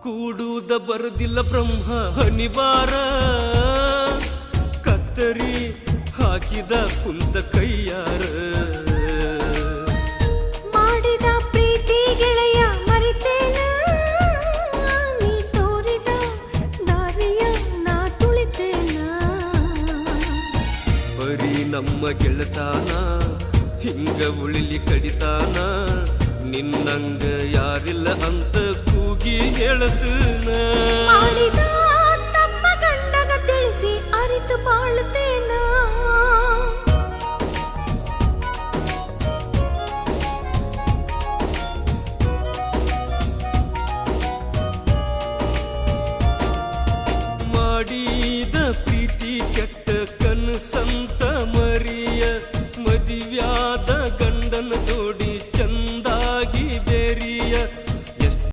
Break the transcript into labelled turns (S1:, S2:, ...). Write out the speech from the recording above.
S1: ಕೂಡುವುದ ಬರದಿಲ್ಲ ಬ್ರಹ್ಮ ಹನಿಬಾರ ಕತ್ತರಿ ಹಾಕಿದ ಕುಂತ ಕೈಯಾರ
S2: ಮಾಡಿದ ಪ್ರೀತಿ ಗೆಳೆಯ ಮರಿತೇನ ನೀ ತೋರಿದ ದಾರಿಯ ನಾ ತುಳಿತೇನ
S1: ಬರೀ ನಮ್ಮ ಗೆಳತಾನ ಹಿಂಗ ಉಳಿಲಿ ಕಡಿತಾನ ನಿನ್ನಂಗ ಯಾರಿಲ್ಲ ಅಂತ ಕೂಗಿ ಹೇಳತನ
S2: ಮಾಡಿದ ತಪ್ಪ ಗಂಡಗ ತಿಳಿಸಿ ಅರಿತು ಬಾಳುತ್ತೇನ